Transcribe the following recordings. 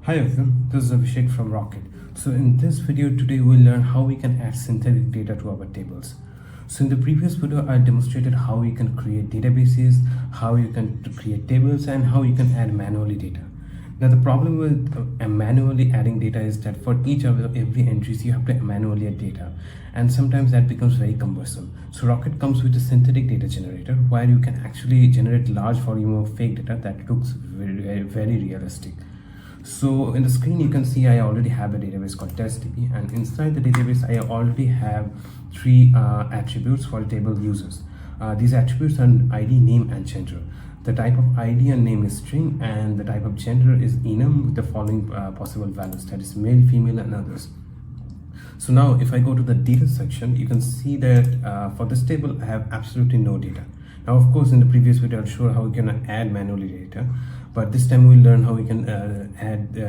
Hi everyone, this is Abhishek from Rocket. So in this video today we'll learn how we can add synthetic data to our tables. So in the previous video I demonstrated how you can create databases, how you can create tables, and how you can add manually data. Now the problem with manually adding data is that for each of every entries you have to manually add data, and sometimes that becomes very cumbersome. So Rocket comes with a synthetic data generator where you can actually generate large volume of fake data that looks very realistic. So in the screen you can see I already have a database called testDB, and inside the database I already have three attributes for table users. These attributes are ID, name, and gender. The type of ID and name is string, and the type of gender is enum with the following possible values, that is male, female, and others. So now if I go to the data section, you can see that for this table I have absolutely no data. Now of course in the previous video I'll show how we can add manually data, but this time we'll learn how we can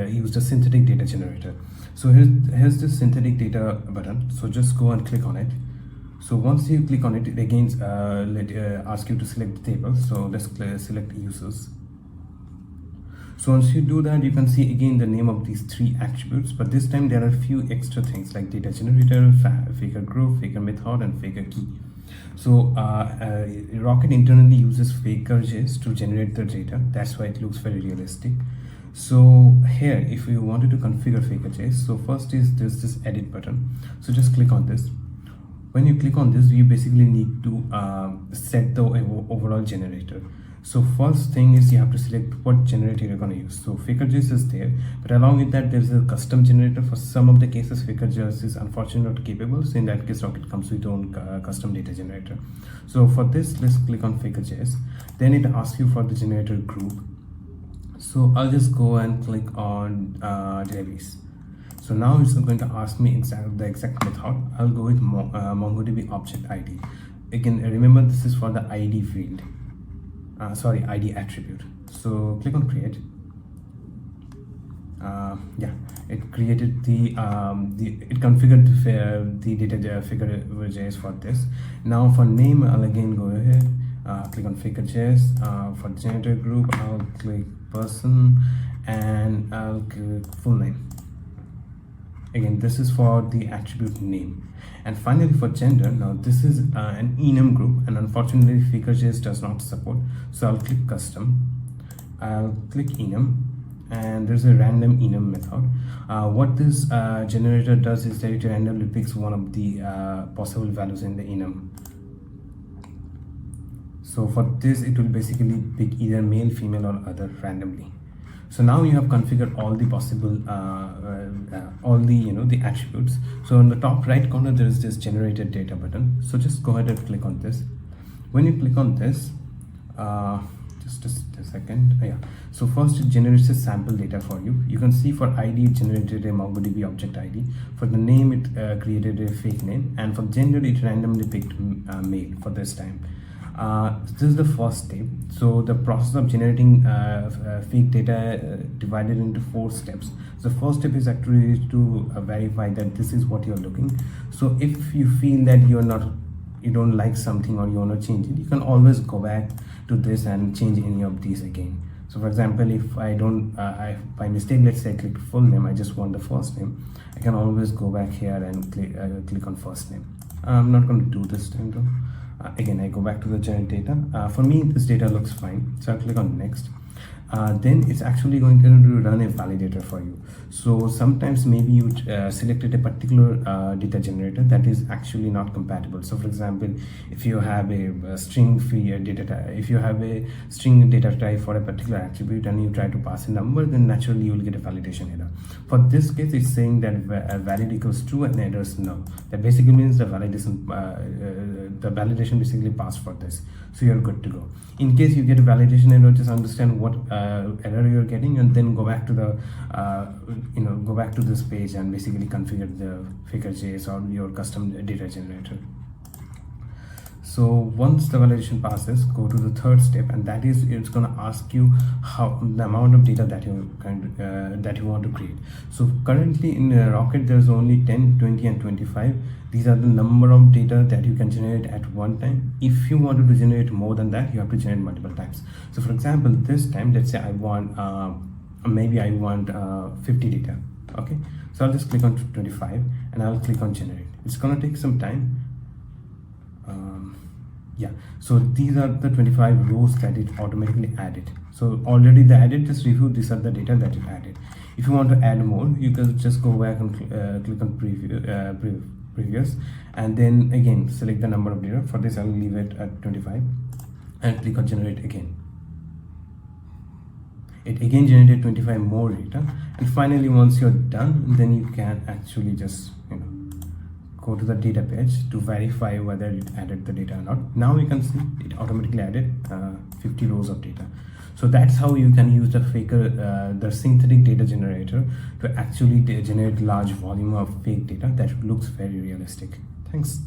use the synthetic data generator. So here's the synthetic data button. So just go and click on it. So once you click on it, it again ask you to select the table. So let's select users. So once you do that, you can see again the name of these three attributes, but this time there are a few extra things like data generator, faker group, faker method, and faker key. So Rocket internally uses faker.js to generate the data. That's why it looks very realistic. So here, if you wanted to configure faker.js, so first is this edit button. So just click on this. When you click on this, you basically need to set the overall generator. So first thing is you have to select what generator you're going to use. So faker.js is there, but along with that there's a custom generator. For some of the cases faker.js is unfortunately not capable, so in that case Rocket comes with its own custom data generator. So for this, let's click on faker.js. Then it asks you for the generator group. So I'll just go and click on database. So now it's going to ask me the exact method. I'll go with MongoDB object ID. Again, remember this is for the ID field. ID attribute. So click on create. Yeah, it created it configured the data figure.js for this. Now for name, I'll again go ahead, click on faker.js. For generator group, I'll click person, and I'll click full name. Again, this is for the attribute name. And finally for gender, now this is an enum group, and unfortunately faker.js does not support. So I'll click custom, I'll click enum, and there's a random enum method. What this generator does is that it randomly picks one of the possible values in the enum. So for this it will basically pick either male, female, or other randomly. So now you have configured all the possible the attributes. So in the top right corner there is this generated data button. So just go ahead and click on this. When you click on this, just a second, yeah. So first it generates a sample data for you. You can see for ID it generated a MongoDB object ID. For the name it created a fake name, and for gender it randomly picked male for this time. This is the first step. So the process of generating fake data divided into 4 steps. The first step is actually to verify that this is what you're looking. So if you feel that you don't like something or you want to change it, you can always go back to this and change any of these again. So for example, if I don't by mistake, let's say I click full name, I just want the first name, I can always go back here and click on first name. I'm not going to do this time though. Again, I go back to the generate data. For me, this data looks fine, so I'll click on next. Then it's actually going to run a validator for you. So sometimes maybe you selected a particular data generator that is actually not compatible. So for example, if you have a string data type, if you have a string data type for a particular attribute and you try to pass a number, then naturally you will get a validation error. For this case, it's saying that valid equals true and error is null. That basically means the validation basically passed for this, so you're good to go. In case you get a validation error, just understand what error you're getting, and then go back to the go back to this page and basically configure the faker.js or your custom data generator. So once the validation passes, go to the third step, and that is it's going to ask you how the amount of data that you want to create. So currently in Rocket there's only 10, 20, and 25. These are the number of data that you can generate at one time. If you wanted to generate more than that, you have to generate multiple times. So for example, this time, let's say I want maybe I want 50 data. Okay, so I'll just click on 25 and I'll click on generate. It's gonna take some time. Yeah, so these are the 25 rows that it automatically added. So already they added, just review, these are the data that it added. If you want to add more, you can just go back and click on previous, and then again select the number of data. For this I'll leave it at 25 and click on generate again. It again generated 25 more data, and finally once you're done, then you can actually just go to the data page to verify whether it added the data or not. Now you can see it automatically added 50 rows of data. So that's how you can use the synthetic data generator to actually generate large volume of fake data that looks very realistic. Thanks.